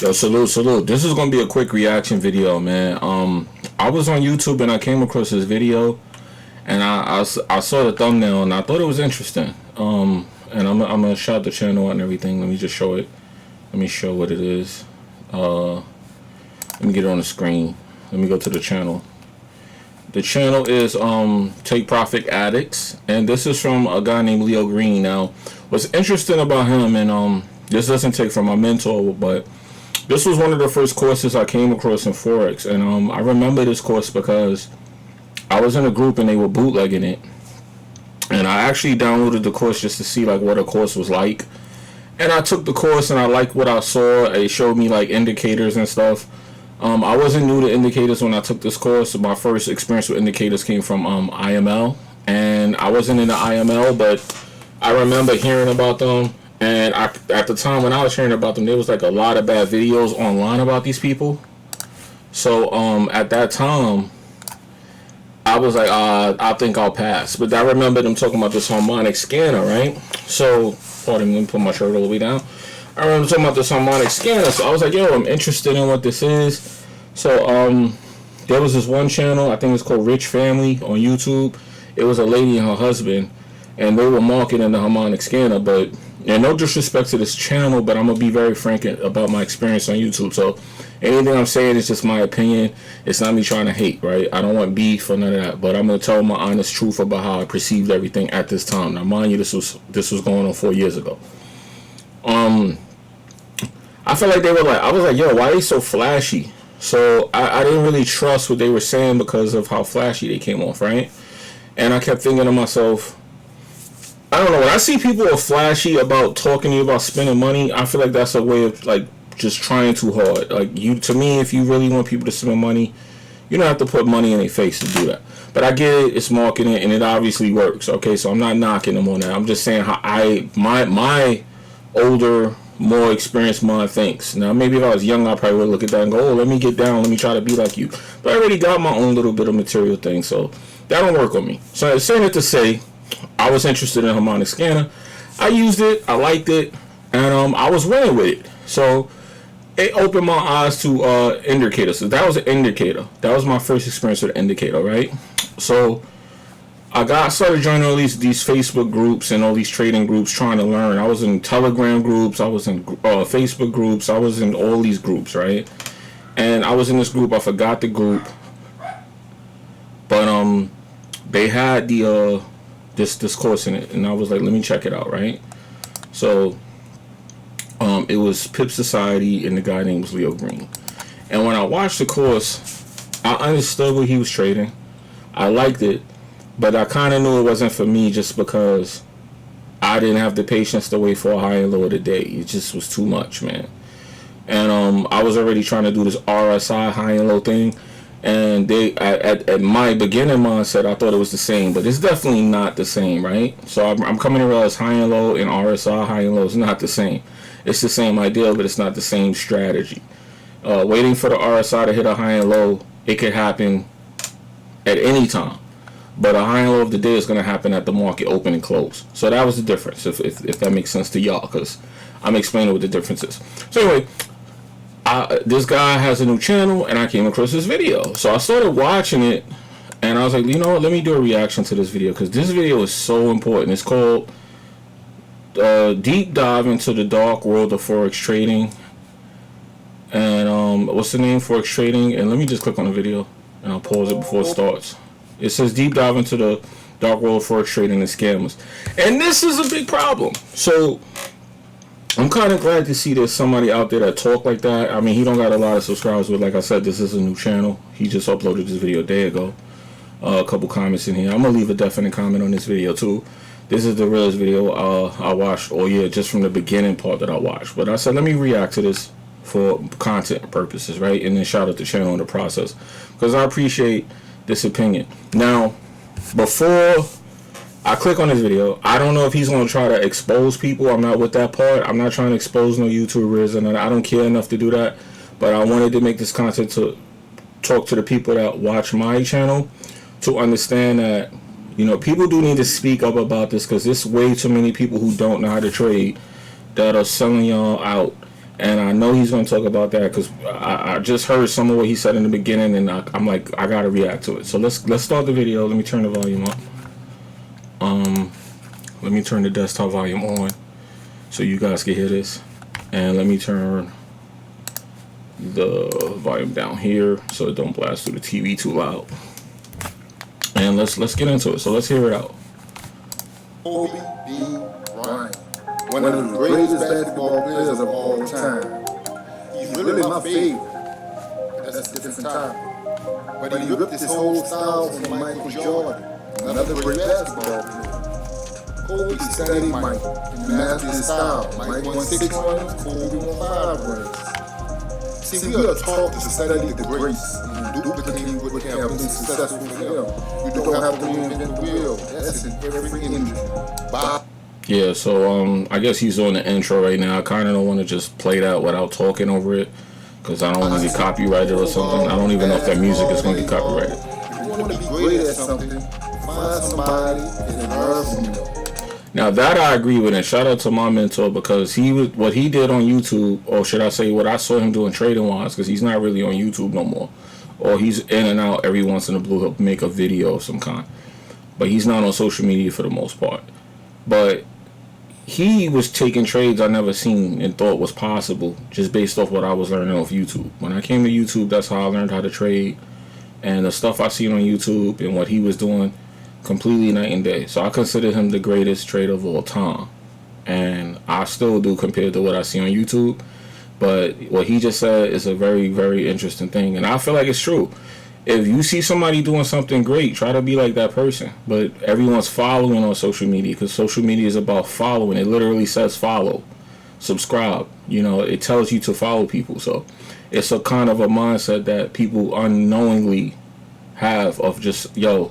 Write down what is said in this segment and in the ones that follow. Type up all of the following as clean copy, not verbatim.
Yo, salute. This is gonna be a quick reaction video, man. I was on YouTube and I came across this video, and I saw the thumbnail and I thought it was interesting. And I'm gonna shout the channel out and everything. Let me just show it. Let me show what it is. Let me get it on the screen. Let me go to the channel. The channel is Take Profit Addicts, and this is from a guy named Leo Green. Now, what's interesting about him, and this doesn't take from my mentor, but this was one of the first courses I came across in Forex, and I remember this course because I was in a group and they were bootlegging it, and I actually downloaded the course just to see like what a course was like. And I took the course and I liked what I saw. It showed me like indicators and stuff. I wasn't new to indicators when I took this course. My first experience with indicators came from IML, and I wasn't into IML, but I remember hearing about them. And at the time when I was hearing about them, there was like a lot of bad videos online about these people. So at that time, I was like, I think I'll pass. But I remember them talking about this harmonic scanner, right? So, pardon me, let me put my shirt all the way down. I remember talking about this harmonic scanner, so I was like, yo, I'm interested in what this is. So there was this one channel, I think it's called Rich Family on YouTube. It was a lady and her husband, and they were marketing the harmonic scanner. But, and no disrespect to this channel, but I'm gonna be very frank about my experience on YouTube. So anything I'm saying is just my opinion. It's not me trying to hate, right? I don't want beef or none of that, but I'm gonna tell my honest truth about how I perceived everything at this time. Now, mind you, this was going on 4 years ago. I felt like they were like, I was like, yo, why are they so flashy? So I didn't really trust what they were saying because of how flashy they came off, right? And I kept thinking to myself, I don't know, when I see people are flashy about talking to you about spending money, I feel like that's a way of like just trying too hard. Like, to me, if you really want people to spend money, you don't have to put money in their face to do that. But I get it, it's marketing and it obviously works. Okay, so I'm not knocking them on that. I'm just saying how my older, more experienced mind thinks. Now, maybe if I was young, I probably would look at that and go, oh, let me get down, let me try to be like you. But I already got my own little bit of material thing, so that don't work on me. So saying it to say, I was interested in harmonic scanner. I used it, I liked it, and I was running with it. So it opened my eyes to indicators. So that was an indicator. That was my first experience with an indicator, right? So I started joining all these Facebook groups and all these trading groups trying to learn. I was in Telegram groups, I was in Facebook groups, I was in all these groups, right? And I was in this group, I forgot the group, but they had the this course in it, and I was like, let me check it out, right? So it was PipSociety, and the guy named was Leo Green. And when I watched the course, I understood what he was trading. I liked it. But I kind of knew it wasn't for me just because I didn't have the patience to wait for a high and low of the day. It just was too much, man. And I was already trying to do this RSI high and low thing. And they at my beginning mindset, I thought it was the same. But it's definitely not the same, right? So I'm coming to realize high and low and RSI high and low is not the same. It's the same idea, but it's not the same strategy. Waiting for the RSI to hit a high and low, it could happen at any time. But a high and low of the day is going to happen at the market open and close. So that was the difference, if that makes sense to y'all, because I'm explaining what the difference is. So anyway, this guy has a new channel, and I came across this video. So I started watching it, and I was like, you know what, let me do a reaction to this video, because this video is so important. It's called Deep Dive into the Dark World of Forex Trading. And what's the name? Forex Trading. And let me just click on the video, and I'll pause it before it starts. It says Deep Dive into the Dark World of Forex Trading and Scammers. And this is a big problem. So I'm kind of glad to see there's somebody out there that talk like that. I mean, he don't got a lot of subscribers, but like I said, this is a new channel. He just uploaded this video a day ago. A couple comments in here. I'm going to leave a definite comment on this video too. This is the realest video I watched all year, just from the beginning part that I watched. But I said, let me react to this for content purposes, right? And then shout out the channel in the process, because I appreciate this opinion. Now, before I click on this video, I don't know if he's going to try to expose people. I'm not with that part. I'm not trying to expose no YouTubers, and I don't care enough to do that. But I wanted to make this content to talk to the people that watch my channel, to understand that, you know, people do need to speak up about this, because there's way too many people who don't know how to trade that are selling y'all out And I know he's going to talk about that because I just heard some of what he said in the beginning, and I'm like, I got to react to it. So let's start the video. Let me turn the volume up. Let me turn the desktop volume on so you guys can hear this. And let me turn the volume down here so it don't blast through the TV too loud. And let's get into it. So let's hear it out. Kobe B. Bryant, one of the greatest basketball players of all time. He's really my favorite. That's a different topic. But he ripped his whole style from Michael Jordan, another great basketball player. Kobe studied Mike and mastered his style. Mike won 6 runs, Kobe won 5 runs. See, we are taught to study the greats and duplicate what have been successful for them. You don't have to reinvent the wheel. That's in every industry. Bye. Yeah, so I guess he's on the intro right now. I kind of don't want to just play that without talking over it because I don't want to get copyrighted or something. I don't even know if that music is going to be copyrighted. If you want to be great at something, find somebody and learn from them. Now that I agree with, and shout out to my mentor because what he did on YouTube, or should I say what I saw him doing trading wise, because he's not really on YouTube no more, or he's in and out every once in a blue. He'll make a video of some kind, but he's not on social media for the most part. But he was taking trades I never seen and thought was possible just based off what I was learning off YouTube. When I came to YouTube, that's how I learned how to trade, and the stuff I seen on YouTube and what he was doing, completely night and day. So I consider him the greatest trader of all time, and I still do compared to what I see on YouTube. But what he just said is a very, very interesting thing, and I feel like it's true. If you see somebody doing something great, try to be like that person. But everyone's following on social media because social media is about following. It literally says follow, subscribe. You know, it tells you to follow people. So it's a kind of a mindset that people unknowingly have of just, yo,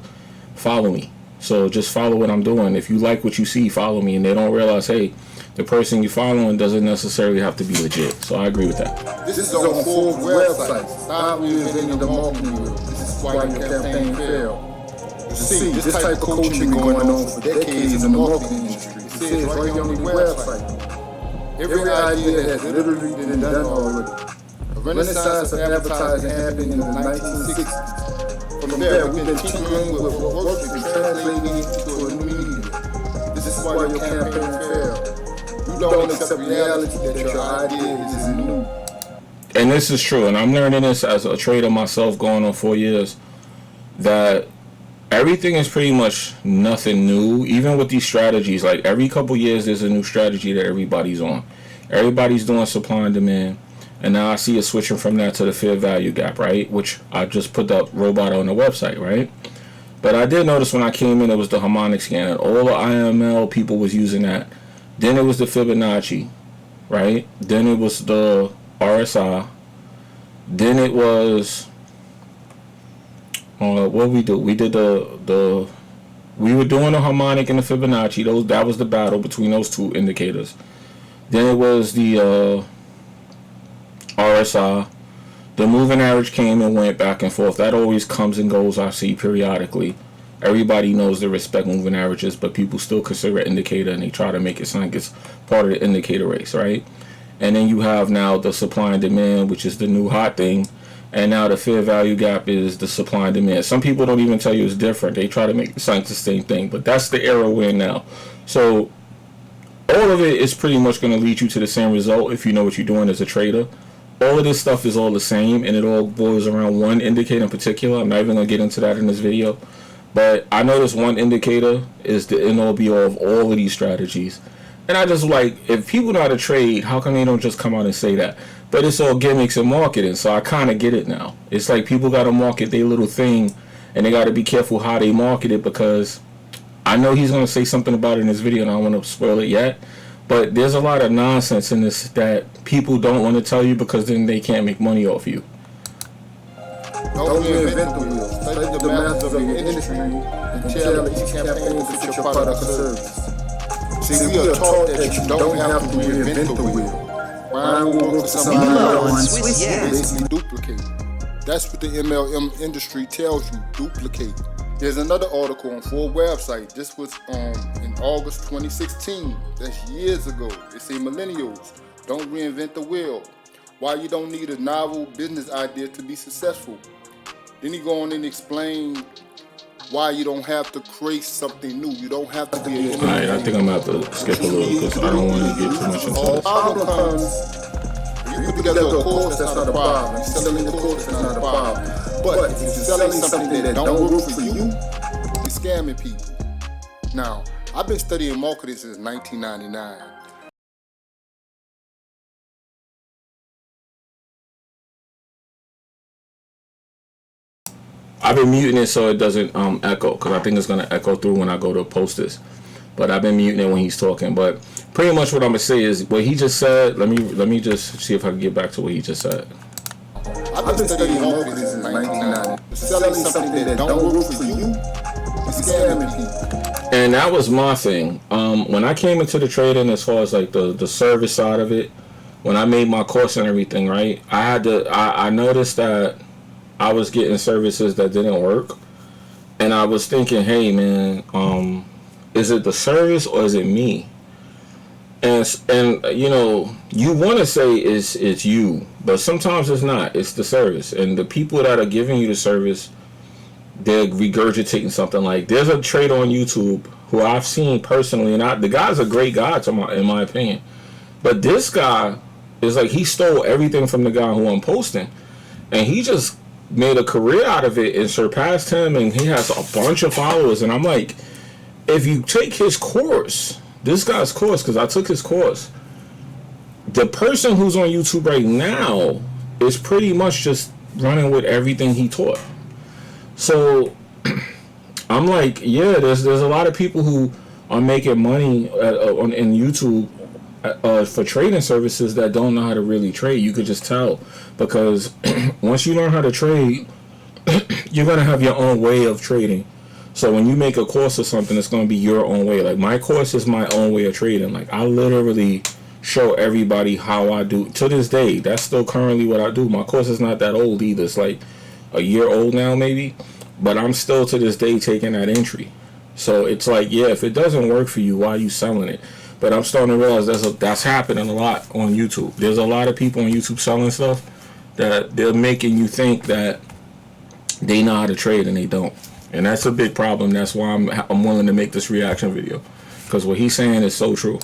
follow me. So just follow what I'm doing. If you like what you see, follow me. And they don't realize, hey, the person you're following doesn't necessarily have to be legit. So I agree with that. This is on Forbes website. Stop reinventing the marketing wheel. This is why your campaign failed. You see, this type of coaching been going on for decades in the marketing industry. It says right on the website. Every idea has literally been done already. A renaissance of advertising happened in the 1960s. From there, we've been tinkering with what works and translating it to a new medium. This is why your campaign failed. You don't accept reality that your idea is new. And this is true, and I'm learning this as a trader myself going on 4 years, that everything is pretty much nothing new. Even with these strategies, like every couple years there's a new strategy that everybody's on. Everybody's doing supply and demand. And now I see it switching from that to the fair value gap, right? Which I just put that robot on the website, right? But I did notice when I came in, it was the harmonic scanner. All the IML people was using that. Then it was the Fibonacci, right? Then it was the RSI. Then it was, what we do? We did we were doing the harmonic and the Fibonacci. That was the battle between those two indicators. Then it was the RSI. The moving average came and went back and forth. That always comes and goes, I see periodically. Everybody knows the respect moving averages, but people still consider it indicator, and they try to make it sound like it's part of the indicator race, right? And then you have now the supply and demand, which is the new hot thing, and now the fair value gap is the supply and demand. Some people don't even tell you it's different. They try to make it sound like the same thing, but that's the era we're in now. So all of it is pretty much going to lead you to the same result if you know what you're doing as a trader. All of this stuff is all the same, and it all boils around one indicator in particular. I'm not even going to get into that in this video. But I know this one indicator is the end all be all of all of these strategies. And I just like, if people know how to trade, how come they don't just come out and say that? But it's all gimmicks and marketing, so I kind of get it now. It's like people got to market their little thing, and they got to be careful how they market it, because I know he's going to say something about it in this video, and I don't want to spoil it yet. But there's a lot of nonsense in this that people don't want to tell you because then they can't make money off you. Don't reinvent the wheel. Study the masters of your industry and tailor each campaign to fit your product or service. See, we are taught that you don't have to reinvent the wheel. Find what works for somebody else. Basically duplicate. That's what the MLM industry tells you, duplicate. There's another article on Forbes website. This was in August 2016. That's years ago. It say Millennials, Don't reinvent the wheel. Why you don't need a novel business idea to be successful. Then he go on and explain why you don't have to create something new. You don't have to be a Alright, I think I'm about to skip a little because I don't want to get too much into all this. problem comes. You put together a course, that's not a problem. If you're selling the course, that's not a problem. But if you're selling something that don't work for you, you're scamming people. Now, I've been studying marketing since 1999. I've been muting it so it doesn't echo because I think it's gonna echo through when I go to post this. But I've been muting it when he's talking. But pretty much what I'm gonna say is what he just said. Let me just see if I can get back to what he just said. I've been studying marketing since 1990. Selling something that don't work for you, you're scamming people. And that was my thing. When I came into the trading, as far as like the service side of it, when I made my course and everything, right, I noticed that I was getting services that didn't work, and I was thinking, hey man, is it the service or is it me? And you know, you want to say it's you, but sometimes it's not. It's the service, and the people that are giving you the service, they're regurgitating something. Like there's a trader on YouTube who I've seen personally, and the guy's a great guy in my opinion, but this guy is like he stole everything from the guy who I'm posting, and he just made a career out of it and surpassed him, and he has a bunch of followers. And I'm like, if you take his course, this guy's course, because I took his course, the person who's on YouTube right now is pretty much just running with everything he taught. So I'm like, yeah, there's a lot of people who are making money in YouTube for trading services that don't know how to really trade. You could just tell, because once you learn how to trade, you're gonna have your own way of trading. So when you make a course or something, it's gonna be your own way. Like my course is my own way of trading. Like I literally show everybody how I do to this day. That's still currently what I do. My course is not that old either. It's like a year old now maybe, but I'm still to this day taking that entry. So it's like, yeah, if it doesn't work for you, why are you selling it? But I'm starting to realize that's happening a lot on YouTube. There's a lot of people on YouTube selling stuff that they're making you think that they know how to trade and they don't. And that's a big problem. That's why I'm willing to make this reaction video, because what he's saying is so true.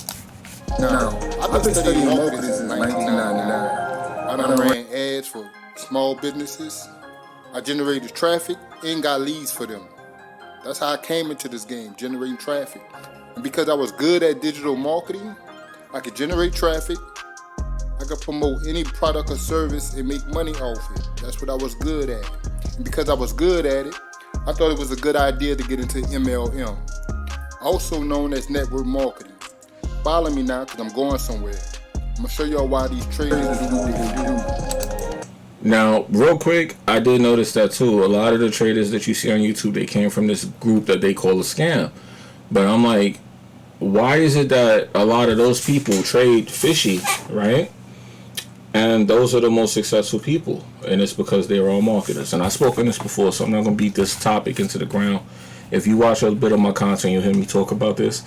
Now, I've been studying marketing since 1999. I done ran ads for small businesses. I generated traffic and got leads for them. That's how I came into this game, generating traffic. And because I was good at digital marketing, I could generate traffic, I could promote any product or service and make money off it. That's what I was good at. And because I was good at it, I thought it was a good idea to get into MLM, also known as network marketing. Follow me now because I'm going somewhere. I'm going to show y'all why these traders do what they do. Now, real quick, I did notice that too. A lot of the traders that you see on YouTube, they came from this group that they call a scam. But I'm like, why is it that a lot of those people trade fishy, right? And those are the most successful people. And it's because they're all marketers. And I've spoken this before, so I'm not going to beat this topic into the ground. If you watch a bit of my content, you'll hear me talk about this.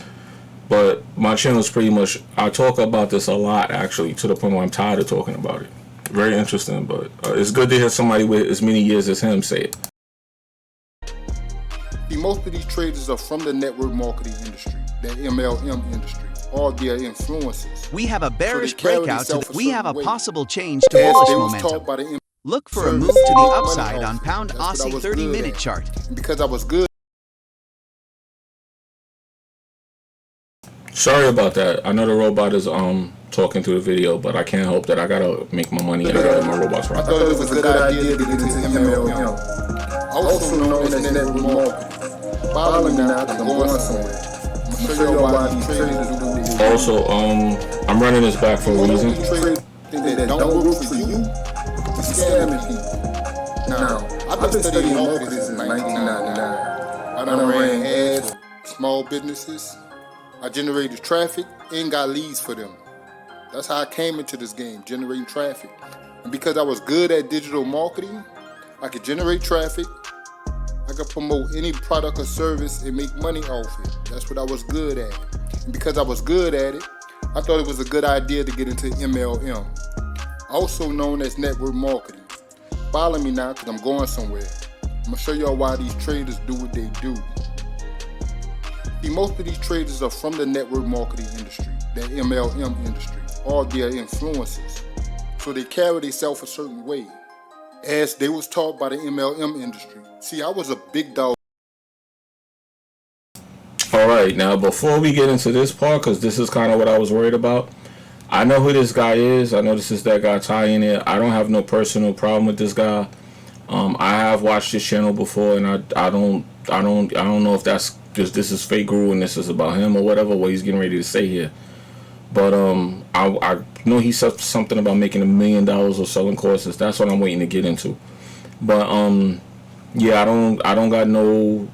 But my channel is pretty much, I talk about this a lot, actually, to the point where I'm tired of talking about it. Very interesting, but it's good to hear somebody with as many years as him say it. Most of these traders are from the network marketing industry, the MLM industry, or their influencers. We have a bearish So breakout, so we have a possible change to As bullish they was taught momentum. by the Look for a service move to to the make money upside off on it. pound That's what I Aussie was good 30-minute at. chart. And because I was good. Sorry about that. I know the robot is talking through the video, but I can't help that. I gotta make my money and I gotta let my robots I run. thought it was a good idea to get into MLM, also known as network marketing. Follow me now because I'm going somewhere. I'm going to show you why these traders do what they do. Also, I'm running this back for a reason. That don't work for you, you're scamming people. Now, I've been studying marketing since 1999. I done ran ads for small businesses. I generated traffic and got leads for them. That's how I came into this game, generating traffic. And because I was good at digital marketing, I could generate traffic, I could promote any product or service and make money off it. That's what I was good at. And because I was good at it, I thought it was a good idea to get into MLM, also known as network marketing. Follow me now because I'm going somewhere. I'm going to show y'all why these traders do what they do. See, most of these traders are from the network marketing industry, the MLM industry, or their influencers. So they carry themselves a certain way, as they was taught by the MLM industry. See, I was a big dog. All right, now before we get into this part, because this is kind of what I was worried about, I know who this guy is. I know this is that guy Ty in it. I don't have no personal problem with this guy. I have watched his channel before, and I don't know if that's just this is fake guru and this is about him or whatever. What he's getting ready to say here, but I know he said something about making $1 million or selling courses. That's what I'm waiting to get into. But yeah, I don't got no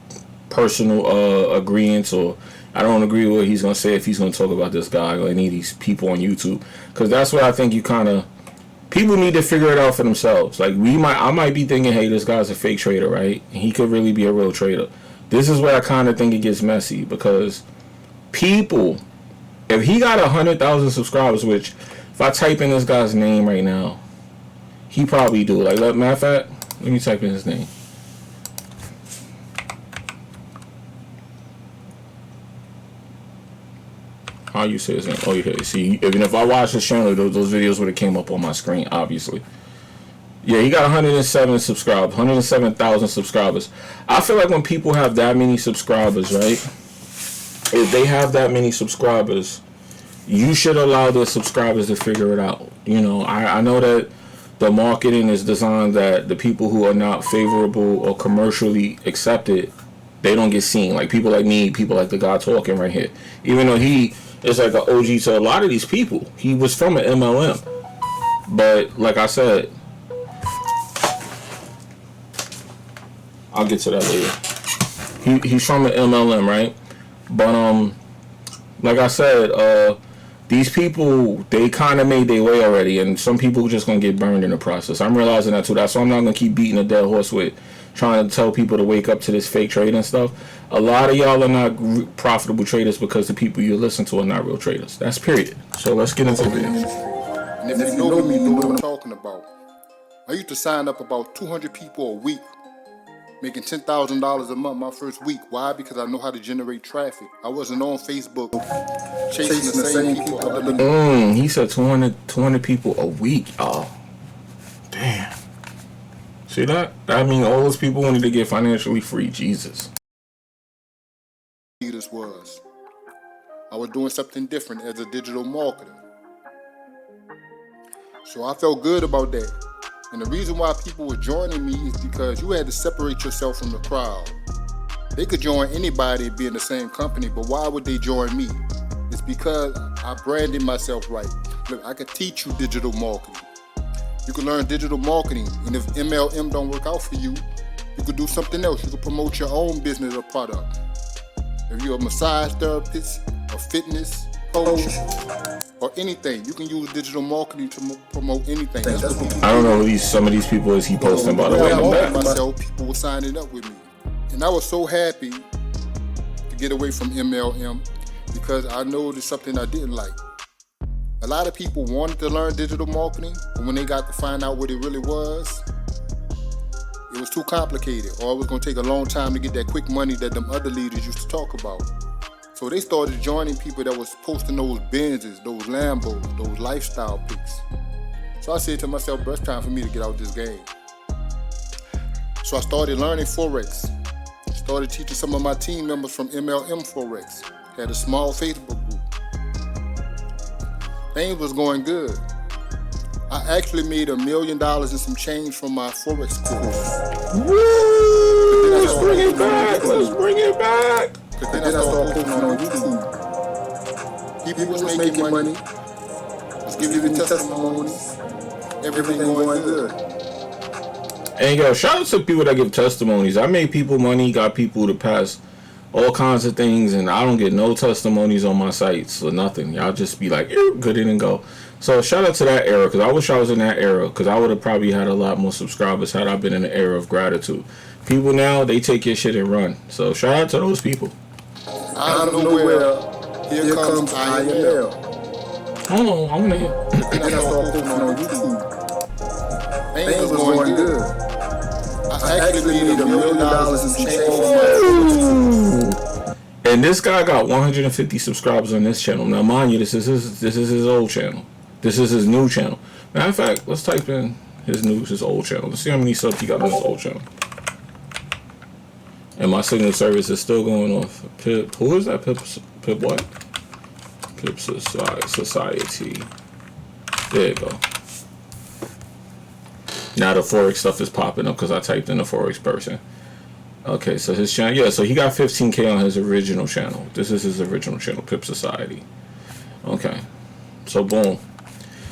personal agreements, or I don't agree with what he's gonna say if he's gonna talk about this guy or any of these people on YouTube, because that's what I think people need to figure it out for themselves. Like I might be thinking, hey, this guy's a fake trader, right? He could really be a real trader. This is where I kind of think it gets messy, because people, if he got 100,000 subscribers, which if I type in this guy's name right now, he probably do. Like, matter of fact, let me type in his name. How you say his name? Oh, yeah. See, even if I watched his channel, those videos would have came up on my screen, obviously. Yeah, he got 107,000 subscribers. I feel like when people have that many subscribers, right? If they have that many subscribers, you should allow their subscribers to figure it out. You know, I know that the marketing is designed that the people who are not favorable or commercially accepted, they don't get seen. Like people like me, people like the guy talking right here. Even though he is like an OG to a lot of these people. He was from an MLM. But like I said, I'll get to that later. He's from an MLM, right? But like I said, these people, they kind of made their way already, and some people just gonna get burned in the process. I'm realizing that too. That's why I'm not gonna keep beating a dead horse with trying to tell people to wake up to this fake trading stuff. A lot of y'all are not profitable traders because the people you listen to are not real traders. That's period. So let's get into it. And if you know me, you know what I'm talking about. I used to sign up about 200 people a week, making $10,000 a month my first week. Why? Because I know how to generate traffic. I wasn't on Facebook chasing the same people other than He said 200 people a week. Oh, damn. See that? That means all those people wanted to get financially free. Jesus. Leaders was. I was doing something different as a digital marketer. So I felt good about that. And the reason why people were joining me is because you had to separate yourself from the crowd. They could join anybody and be in the same company, but why would they join me? It's because I branded myself right. Look, I could teach you digital marketing. You can learn digital marketing, and if MLM don't work out for you, you could do something else. You could promote your own business or product. If you're a massage therapist, a fitness coach, or anything, you can use digital marketing to promote anything. That's what I don't know who some of these people is he posting, by the way, in the back. Myself, people were signing up with me. And I was so happy to get away from MLM because I know there's something I didn't like. A lot of people wanted to learn digital marketing, but when they got to find out what it really was, it was too complicated, or it was going to take a long time to get that quick money that them other leaders used to talk about. So they started joining people that was posting those Benzes, those Lambos, those lifestyle pics. So I said to myself, bro, it's time for me to get out this game. So I started learning Forex. Started teaching some of my team members from MLM Forex. Had a small Facebook group. Things was going good. I actually made $1 million and some change from my Forex course. Woo! Let's bring it back. Let's bring it back. But then I started posting on YouTube. People was making money. Was giving testimonies. Everything going good. And yo, shout out to people that give testimonies. I made people money, got people to pass all kinds of things, and I don't get no testimonies on my sites or nothing. Y'all just be like, good in and go. So shout out to that era, because I wish I was in that era, because I would have probably had a lot more subscribers had I been in the era of gratitude. People now, they take your shit and run. So shout out to those people. Out of nowhere, here comes IML. Hold on, I want to hear. Then I started posting on YouTube. Things was going good. I actually made $1 million and change. And this guy got 150 subscribers on this channel. Now, mind you, this is his old channel. This is his new channel. Matter of fact, let's type in his old channel. Let's see how many subs he got on his old channel. And my signal service is still going off. Pip, who is that? Pip what? PipSociety. There you go. Now the Forex stuff is popping up because I typed in a Forex person. Okay, so his channel, yeah, so he got 15K on his original channel. This is his original channel, PipSociety. Okay, so boom.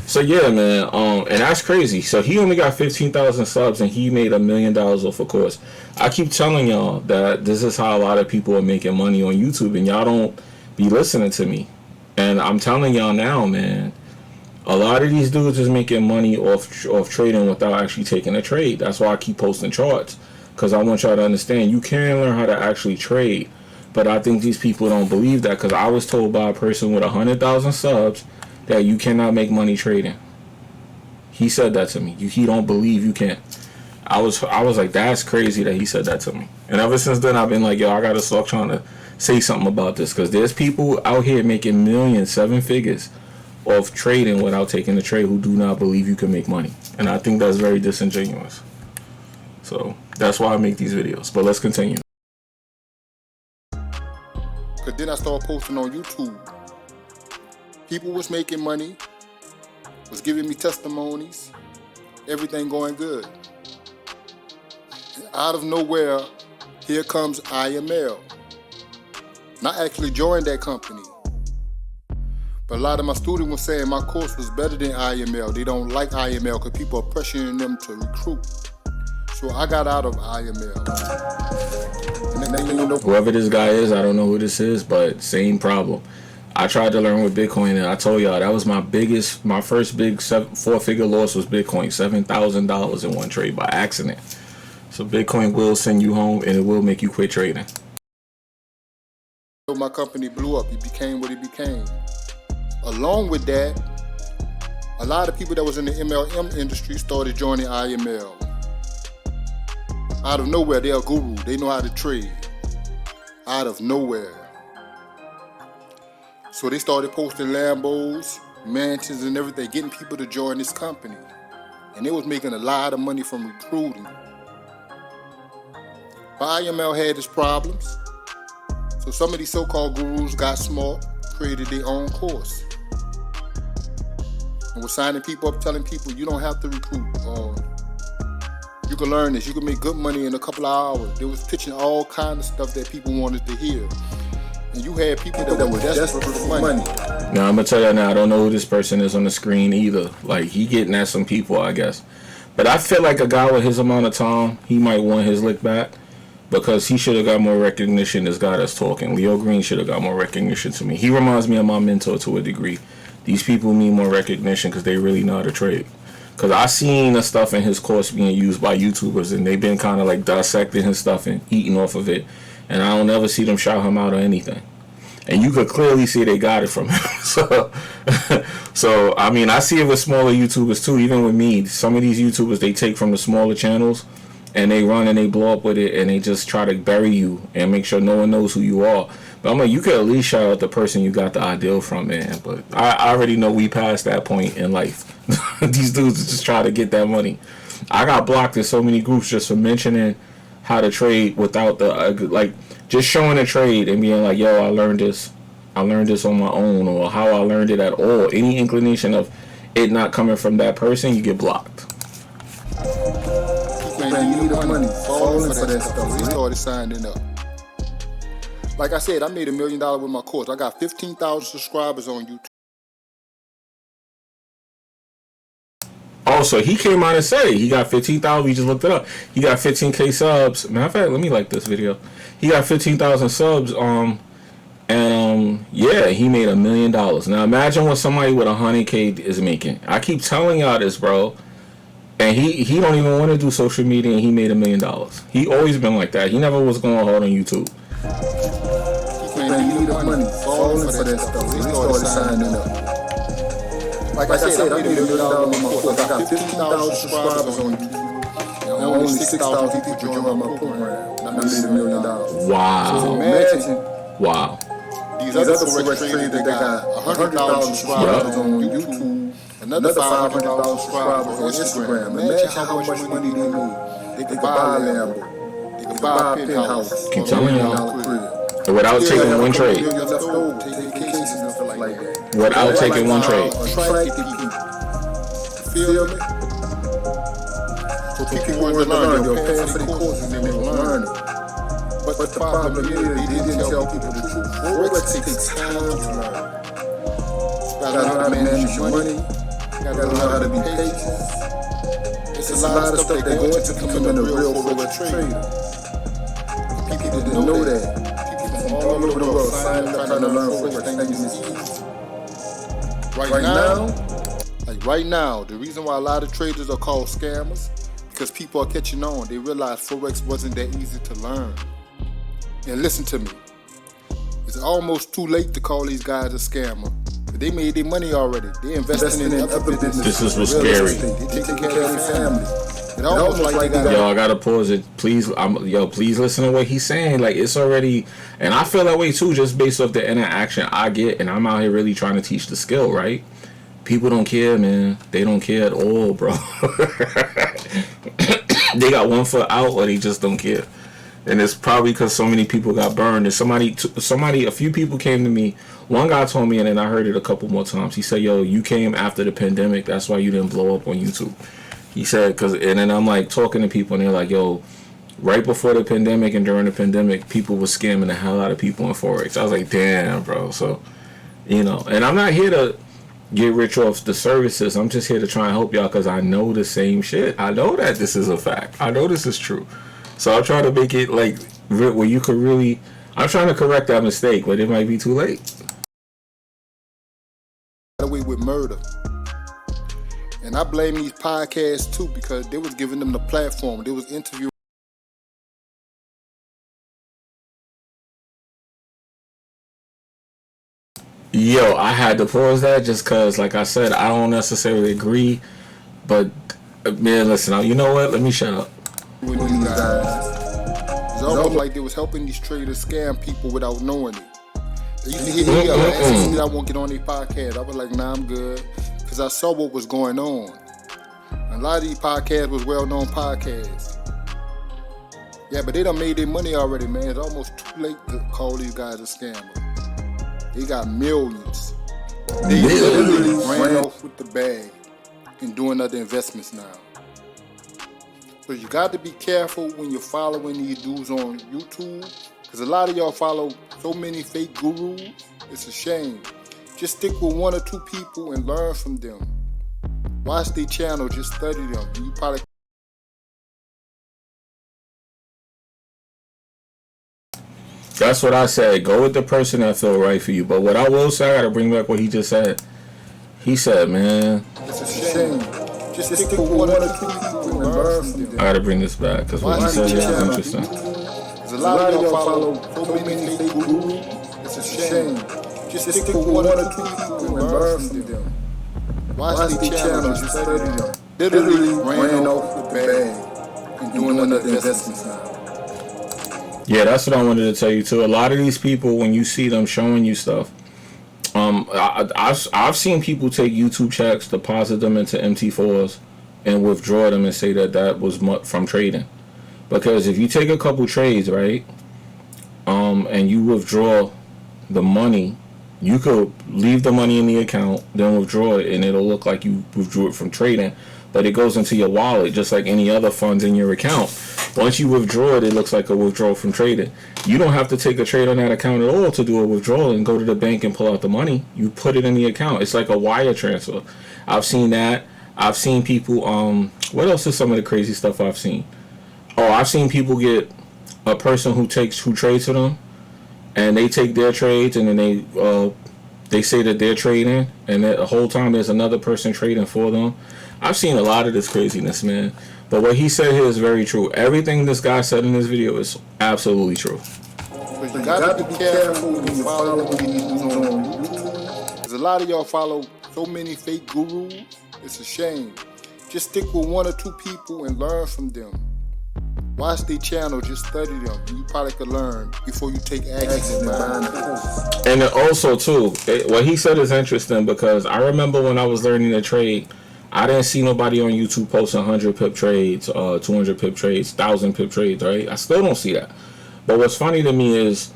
So yeah, man, and that's crazy. So he only got 15,000 subs and he made $1 million off a course. I keep telling y'all that this is how a lot of people are making money on YouTube, and y'all don't be listening to me. And I'm telling y'all now, man, a lot of these dudes is making money off trading without actually taking a trade. That's why I keep posting charts, because I want y'all to understand you can learn how to actually trade. But I think these people don't believe that, because I was told by a person with 100,000 subs that you cannot make money trading. He said that to me. He don't believe you can. I was like, that's crazy that he said that to me. And ever since then, I've been like, yo, I gotta start trying to say something about this, because there's people out here making millions, 7 figures of trading without taking a trade who do not believe you can make money. And I think that's very disingenuous. So that's why I make these videos. But let's continue. Cause then I started posting on YouTube. People was making money, was giving me testimonies, everything going good. And out of nowhere, here comes IML. And I actually joined that company. But a lot of my students were saying my course was better than IML. They don't like IML because people are pressuring them to recruit. So I got out of IML. And then, whoever this guy is, I don't know who this is, but same problem. I tried to learn with Bitcoin, and I told y'all that was my first big 4-figure loss was Bitcoin, $7,000 in one trade by accident. So Bitcoin will send you home, and it will make you quit trading. My company blew up. It became what it became. Along with that, a lot of people that was in the MLM industry started joining IML. Out of nowhere, they're a guru. They know how to trade. Out of nowhere. So they started posting Lambos, mansions, and everything, getting people to join this company. And they was making a lot of money from recruiting. But IML had its problems. So some of these so-called gurus got smart, created their own course. And was signing people up, telling people you don't have to recruit. You can learn this. You can make good money in a couple of hours. They was pitching all kinds of stuff that people wanted to hear. And you had people that were desperate for money. Now, I'm going to tell you now, I don't know who this person is on the screen either. Like, he getting at some people, I guess. But I feel like a guy with his amount of time, he might want his lick back, because he should have got more recognition, this guy that's talking. Leo Green should have got more recognition to me. He reminds me of my mentor to a degree. These people need more recognition because they really know how to trade. Because I seen the stuff in his course being used by YouTubers, and they've been kind of like dissecting his stuff and eating off of it. And I don't ever see them shout him out or anything. And you could clearly see they got it from him. So, I mean, I see it with smaller YouTubers too, even with me. Some of these YouTubers, they take from the smaller channels, and they run and they blow up with it, and they just try to bury you and make sure no one knows who you are. But I'm like, you could at least shout out the person you got the ideal from, man. But I already know we passed that point in life. These dudes just try to get that money. I got blocked in so many groups just for mentioning how to trade without the just showing a trade and being like, yo, I learned this on my own, or how I learned it at all. Any inclination of it not coming from that person, you get blocked. Man, you need the money, falling for that stuff. We started signing up. Like I said, I made $1 million with my course. I got 15,000 subscribers on YouTube. Also, he came out and said he got 15,000. We just looked it up. He got 15K subs. Matter of fact, let me like this video. He got 15,000 subs. Yeah, he made $1 million. Now imagine what somebody with 100K is making. I keep telling y'all this, bro. And he don't even want to do social media, and he made $1 million. He always been like that. He never was going hard on YouTube. Man, you need the money, falling for that stuff. We started signing up. Like I said, I made $1 million on my course. I got 15,000 subscribers on YouTube. And only 6,000 people joined my program. And I made $1 million. Wow. So imagine. Wow. These other Forex traders that got 100,000 subscribers on YouTube, another 500,000 subscribers on Instagram. Imagine how much money they made. They could buy a Lambo. They could buy a penthouse. Keep telling y'all. Without taking one trade. Without taking one trade. Feel me? So people want to learn. They'll pay for the courses and they'll learn it. But the problem is, they didn't tell people the truth. Forex takes time to learn. You gotta learn how to manage your money. You gotta learn how to be patient. It's a lot of stuff that go into becoming a real Forex trader. People didn't know that. People from all over the world signing up trying to learn Forex thinking it's easy. Right now, the reason why a lot of traders are called scammers, because people are catching on. They realize Forex wasn't that easy to learn. And listen to me, it's almost too late to call these guys a scammer. They made their money already. They investing in other businesses. This is what's scary. They taking care of their family. It almost like they got. Yo, I gotta pause it. Please, please listen to what he's saying. Like, it's already, and I feel that way too, just based off the interaction I get, and I'm out here really trying to teach the skill, right? People don't care, man. They don't care at all, bro. They got one foot out, or they just don't care. And it's probably because so many people got burned. And a few people came to me. One guy told me, and then I heard it a couple more times. He said, yo, you came after the pandemic. That's why you didn't blow up on YouTube. He said, and then I'm like talking to people, and they're like, yo, right before the pandemic and during the pandemic, people were scamming the hell out of people in Forex. I was like, damn, bro. So, and I'm not here to get rich off the services. I'm just here to try and help y'all because I know the same shit. I know that this is a fact. I know this is true. So I'm trying to make it like where you could really. I'm trying to correct that mistake, but it might be too late. Got away with murder, and I blame these podcasts too because they was giving them the platform. They was interviewing. Yo, I had to pause that just because, like I said, I don't necessarily agree. But man, listen, you know what? Let me shut up. With these guys. It's almost like they was helping these traders scam people without knowing it. They used to hit me up asking me that I won't get on their podcast. I was like, nah, I'm good. Because I saw what was going on. A lot of these podcasts was well-known podcasts. Yeah, but they done made their money already, man. It's almost too late to call these guys a scammer. They got millions. They literally ran off with the bag and doing other investments now. So you got to be careful when you're following these dudes on YouTube, because a lot of y'all follow so many fake gurus. It's a shame. Just stick with one or two people and learn from them. Watch their channel, just study them. You probably. That's what I said. Go with the person that feel right for you. But what I will say, I gotta bring back what he just said. He said, man, it's a shame. Just stick with one or two people and learn from them. I gotta bring this back because what he said is interesting. There's a lot of y'all follow so many fake gurus. It's a shame. Just stick with one or two people and learn from them. Watch the channel, just study them. Literally ran off the bag and doing other investments now. Yeah, that's what I wanted to tell you too. A lot of these people, when you see them showing you stuff, I've seen people take YouTube checks, deposit them into MT4s, and withdraw them and say that was from trading. Because if you take a couple trades, right, and you withdraw the money, you could leave the money in the account, then withdraw it, and it'll look like you withdrew it from trading. But it goes into your wallet just like any other funds in your account. Once you withdraw it, it looks like a withdrawal from trading. You don't have to take a trade on that account at all to do a withdrawal and go to the bank and pull out the money. You put it in the account. It's like a wire transfer. I've seen that. I've seen people, what else is some of the crazy stuff I've seen? Oh, I've seen people get a person who trades for them, and they take their trades, and then they say that they're trading, and that the whole time there's another person trading for them. I've seen a lot of this craziness, man. But what he said here is very true. Everything this guy said in this video is absolutely true. But you got to be careful when you follow these dudes on YouTube. Because a lot of y'all follow so many fake gurus. It's a shame. Just stick with one or two people and learn from them. Watch their channel, just study them. You probably could learn before you take action in buying the course. And then also too, what he said is interesting because I remember when I was learning to trade, I didn't see nobody on YouTube posting 100 pip trades, 200 pip trades, 1,000 pip trades, right? I still don't see that. But what's funny to me is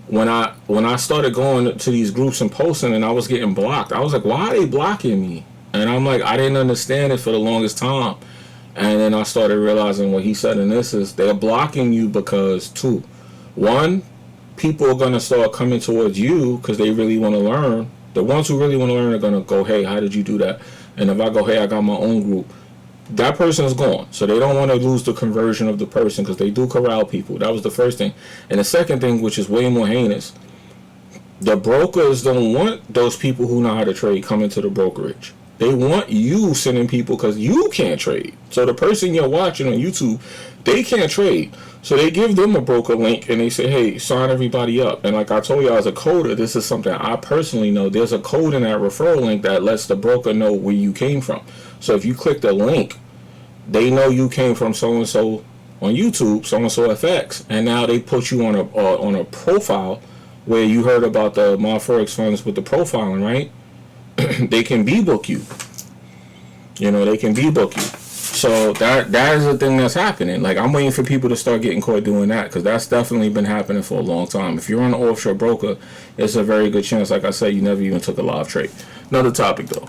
when I started going to these groups and posting and I was getting blocked, I was like, why are they blocking me? And I'm like, I didn't understand it for the longest time. And then I started realizing what he said in this is they're blocking you because two, one, people are going to start coming towards you because they really want to learn. The ones who really want to learn are going to go, hey, how did you do that? And if I go, hey, I got my own group, that person is gone. So they don't want to lose the conversion of the person because they do corral people. That was the first thing. And the second thing, which is way more heinous, the brokers don't want those people who know how to trade coming to the brokerage. They want you sending people because you can't trade. So the person you're watching on YouTube, they can't trade. So they give them a broker link and they say, hey, sign everybody up. And like I told you, as a coder, this is something I personally know. There's a code in that referral link that lets the broker know where you came from. So if you click the link, they know you came from so-and-so on YouTube, so-and-so FX. And now they put you on a profile where you heard about the My Forex funds with the profiling, right? They can debook you. You know, they can debook you. So that is the thing that's happening. Like, I'm waiting for people to start getting caught doing that because that's definitely been happening for a long time. If you're on an offshore broker, it's a very good chance, like I said, you never even took a live trade. Another topic, though.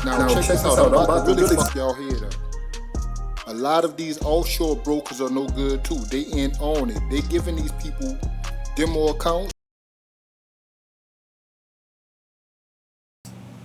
Now check this out. I'm about to really fuck y'all head up. A lot of these offshore brokers are no good, too. They in on it. They giving these people demo accounts.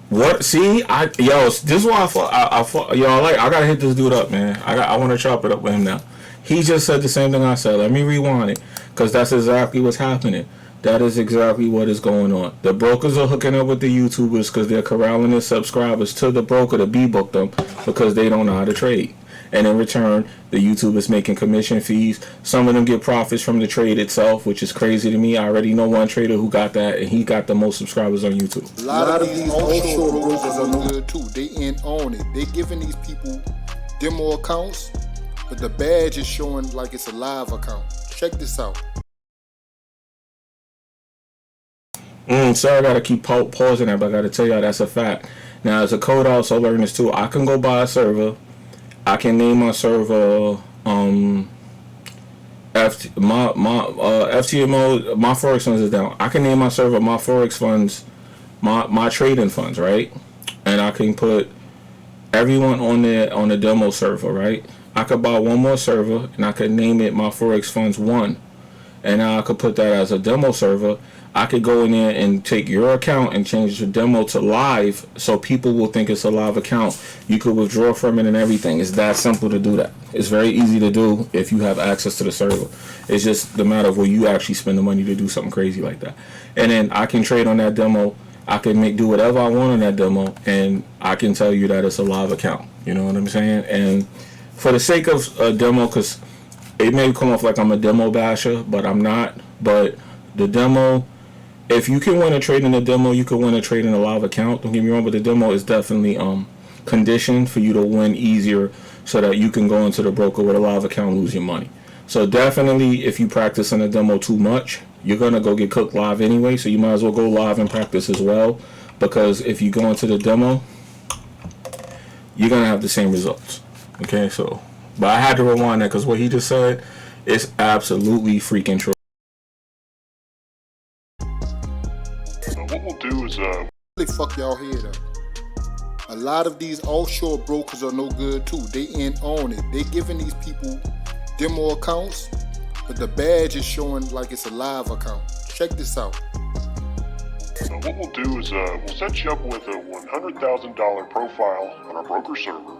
What? See, this is why I gotta hit this dude up, man. I want to chop it up with him now. He just said the same thing I said. Let me rewind it, because that's exactly what's happening. That is exactly what is going on. The brokers are hooking up with the YouTubers because they're corralling their subscribers to the broker to book them because they don't know how to trade. And in return, the YouTubers making commission fees. Some of them get profits from the trade itself, which is crazy to me. I already know one trader who got that, and he got the most subscribers on YouTube. A lot of these offshore brokers are no good too. They in on it. They giving these people demo accounts, but the badge is showing like it's a live account. Check this out. Sorry, I gotta keep pausing that, but I gotta tell y'all that's a fact. Now, as a code, I also learned this too. I can go buy a server. I can name my server FTMO. My Forex funds is down. I can name my server my Forex funds, my trading funds, right? And I can put everyone on the demo server, right? I could buy one more server and I could name it my Forex funds 1, and now I could put that as a demo server. I could go in there and take your account and change the demo to live so people will think it's a live account. You could withdraw from it and everything. It's that simple to do that. It's very easy to do if you have access to the server. It's just the matter of where you actually spend the money to do something crazy like that. And then I can trade on that demo. I can do whatever I want on that demo, and I can tell you that it's a live account. You know what I'm saying? And for the sake of a demo, because it may come off like I'm a demo basher, but I'm not. But the demo... If you can win a trade in a demo, you can win a trade in a live account. Don't get me wrong, but the demo is definitely conditioned for you to win easier so that you can go into the broker with a live account and lose your money. So definitely, if you practice in a demo too much, you're going to go get cooked live anyway. So you might as well go live and practice as well. Because if you go into the demo, you're going to have the same results. Okay, so, but I had to rewind that because what he just said is absolutely freaking true. What we'll do is Really fuck y'all head up. A lot of these offshore brokers are no good too. They in on it. They giving these people demo accounts, but the badge is showing like it's a live account. Check this out. what we'll do is we'll set you up with a $100,000 profile on our broker server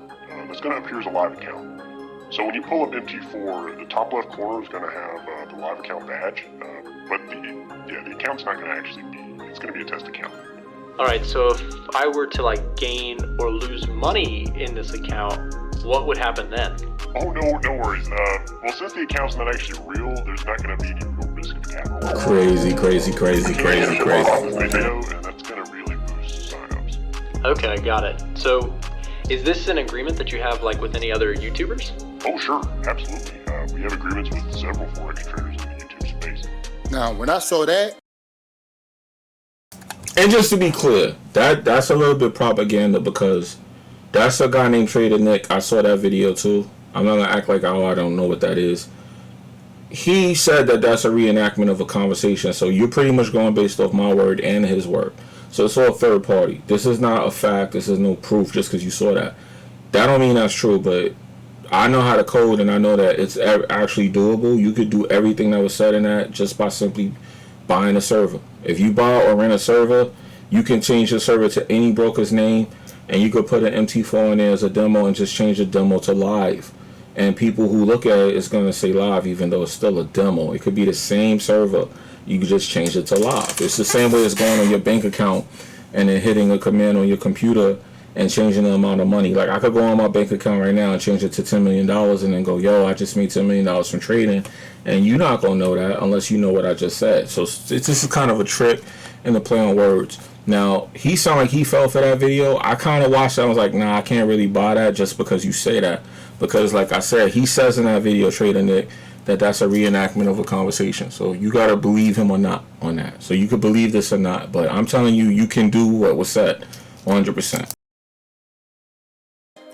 that's going to appear as a live account. So when you pull up MT4, the top left corner is going to have the live account badge, but the account's not going to actually be. It's going to be a test account. All right, so if I were to like gain or lose money in this account, what would happen then? Oh, no worries. Well, since the account's not actually real, there's not going to be any real risk of capital. Crazy. Video, and that's going to really boost sign-ups. Okay, got it. So, is this an agreement that you have like with any other YouTubers? Oh, sure, absolutely. We have agreements with several Forex traders in the YouTube space. Now, when I saw that, And just to be clear, that's a little bit propaganda because that's a guy named Trader Nick. I saw that video too. I'm not gonna act like I don't know what that is. He said that that's a reenactment of a conversation, so you're pretty much going based off my word and his word. So it's all third party. This is not a fact. This is no proof just because you saw that. That don't mean that's true, but I know how to code and I know that it's actually doable. You could do everything that was said in that just by simply buying a server. If you buy or rent a server, you can change your server to any broker's name and you could put an MT4 in there as a demo and just change the demo to live. And people who look at it is going to say live even though it's still a demo. It could be the same server. You could just change it to live. It's the same way as going on your bank account and then hitting a command on your computer and changing the amount of money. Like I could go on my bank account right now and change it to $10 million and then go, yo, I just made $10 million from trading. And you're not going to know that unless you know what I just said. So it's just kind of a trick and a play on words. Now, he sounded like he fell for that video. I kind of watched it. I was like, nah, I can't really buy that just because you say that. Because like I said, he says in that video, Trader Nick, that that's a reenactment of a conversation. So you got to believe him or not on that. So you could believe this or not. But I'm telling you, you can do what was said 100%.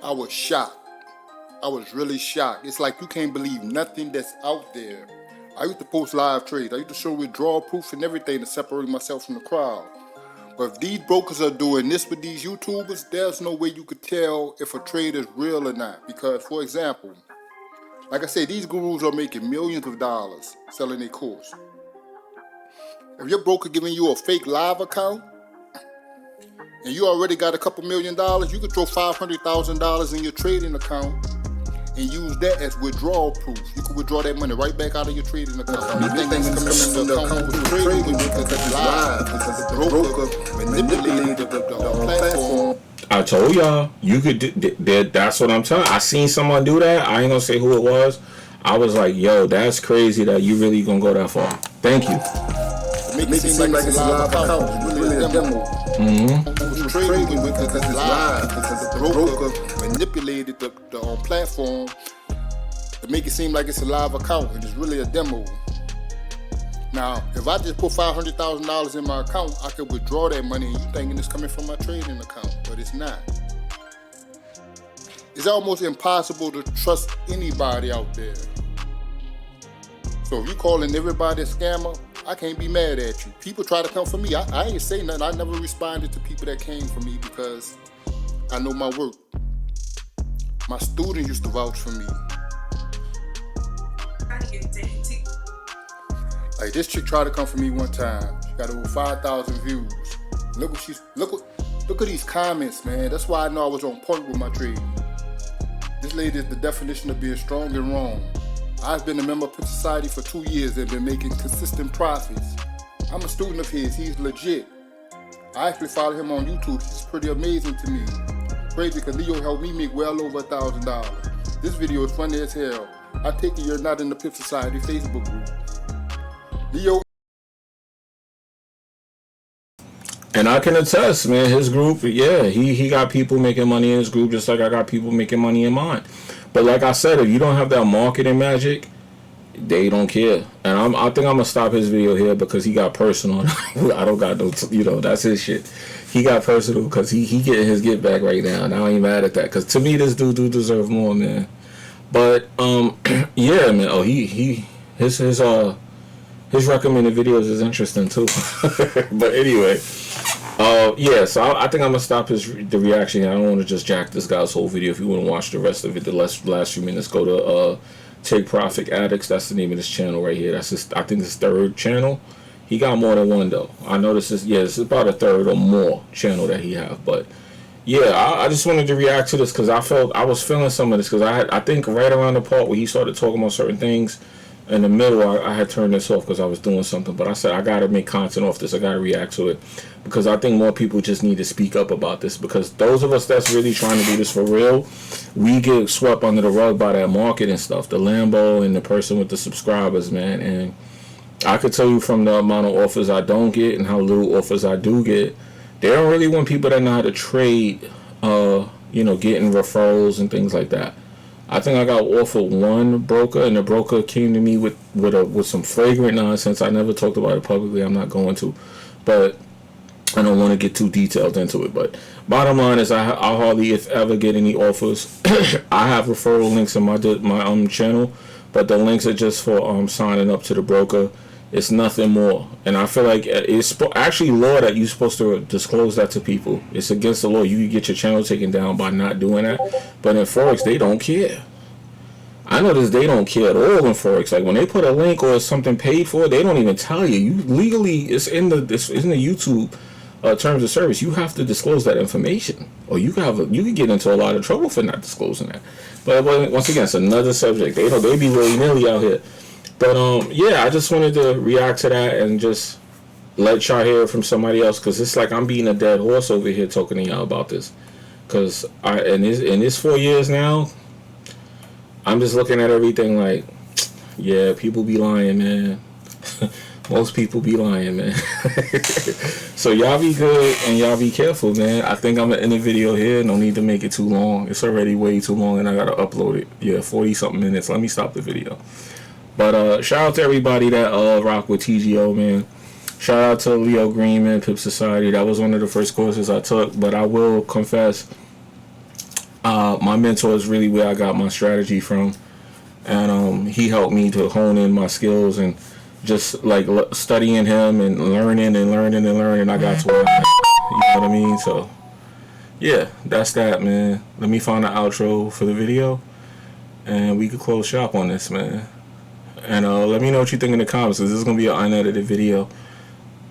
I was shocked. I was really shocked. It's like you can't believe nothing that's out there. I used to post live trades. I used to show withdrawal proof and everything to separate myself from the crowd. But if these brokers are doing this with these YouTubers, there's no way you could tell if a trade is real or not. Because, for example, like I said, these gurus are making millions of dollars selling their course. If your broker giving you a fake live account, and you already got a couple $1 million, you could throw $500,000 in your trading account and use that as withdrawal proof. You can withdraw that money right back out of your trading account. You think it's coming from the account you're trading with because it's live, because the broker manipulated the platform. I told y'all, you could do, that's what I'm telling you. I seen someone do that. I ain't gonna say who it was. I was like, yo, that's crazy that you really gonna go that far. Thank you. Make it seem like it's a live account. It's really a demo. You're trading with because it's live, because the broker manipulated the platform to make it seem like it's a live account and it's really a demo. Now, if I just put $500,000 in my account, I could withdraw that money and you thinking it's coming from my trading account, but it's not. It's almost impossible to trust anybody out there. So if you calling everybody a scammer, I can't be mad at you. People try to come for me. I ain't say nothing. I never responded to people that came for me because I know my work. My students used to vouch for me. Like this chick tried to come for me one time. She got over 5,000 views. Look at these comments, man. That's why I know I was on point with my trading. This lady is the definition of being strong and wrong. I've been a member of PipSociety for 2 years and been making consistent profits. I'm a student of his. He's legit. I actually follow him on YouTube. He's pretty amazing to me. Crazy because Leo helped me make well over $1,000. This video is funny as hell. I take it you're not in the PipSociety Facebook group. Leo. And I can attest, man, his group, yeah, he got people making money in his group just like I got people making money in mine. But like I said, if you don't have that marketing magic, they don't care. And I think I'm gonna stop his video here because he got personal. I don't got no, that's his shit. He got personal because he getting his get back right now, and I ain't mad at that. Because to me, this dude do deserve more, man. But yeah, man. Oh, his recommended videos is interesting too. But anyway. Yeah, so I think I'm gonna stop the reaction here. I don't want to just jack this guy's whole video. If you want to watch the rest of it, the last few minutes, go to Take Profit Addicts. That's the name of this channel right here. That's his, I think, his third channel. He got more than one though. I know this is about a third or more channel that he have. But yeah, I just wanted to react to this because I was feeling some of this because I think right around the part where he started talking about certain things. In the middle, I had turned this off because I was doing something. But I said, I got to make content off this. I got to react to it. Because I think more people just need to speak up about this. Because those of us that's really trying to do this for real, we get swept under the rug by that marketing stuff. The Lambo and the person with the subscribers, man. And I could tell you from the amount of offers I don't get and how little offers I do get, They don't really want people that know how to trade, getting referrals and things like that. I think I got offered one broker, and the broker came to me with some flagrant nonsense. I never talked about it publicly. I'm not going to, but I don't want to get too detailed into it. But bottom line is, I hardly, if ever, get any offers. I have referral links in my channel, but the links are just for signing up to the broker. It's nothing more. And I feel like it's actually law that you're supposed to disclose that to people. It's against the law. You can get your channel taken down by not doing that. But in Forex, they don't care. I notice they don't care at all in Forex. Like when they put a link or something paid for, they don't even tell you. You legally, it's in the YouTube terms of service. You have to disclose that information, or you can get into a lot of trouble for not disclosing that. But once again, it's another subject. They be willy-nilly out here. But yeah, I just wanted to react to that and just let y'all hear from somebody else, because it's like I'm beating a dead horse over here talking to y'all about this. Because in this 4 years now, I'm just looking at everything like, yeah, people be lying, man. Most people be lying, man. So y'all be good and y'all be careful, man. I think I'm gonna end the video here. No need to make it too long. It's already way too long and I gotta upload it. Yeah, 40 something minutes. Let me stop the video. But shout out to everybody that rock with TGO, man. Shout out to Leo Green, man, PipSociety. That was one of the first courses I took. But I will confess, my mentor is really where I got my strategy from. And he helped me to hone in my skills, and just like studying him and learning, I got to where you know what I mean? So yeah, that's that, man. Let me find the outro for the video and we could close shop on this, man. And let me know what you think in the comments, because this is going to be an unedited video.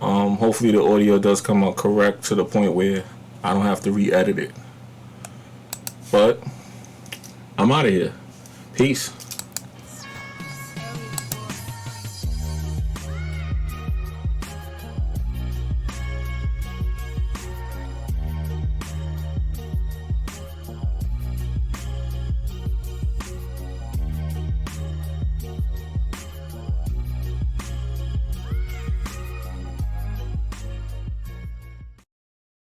Hopefully the audio does come out correct to the point where I don't have to re-edit it. But I'm out of here. Peace.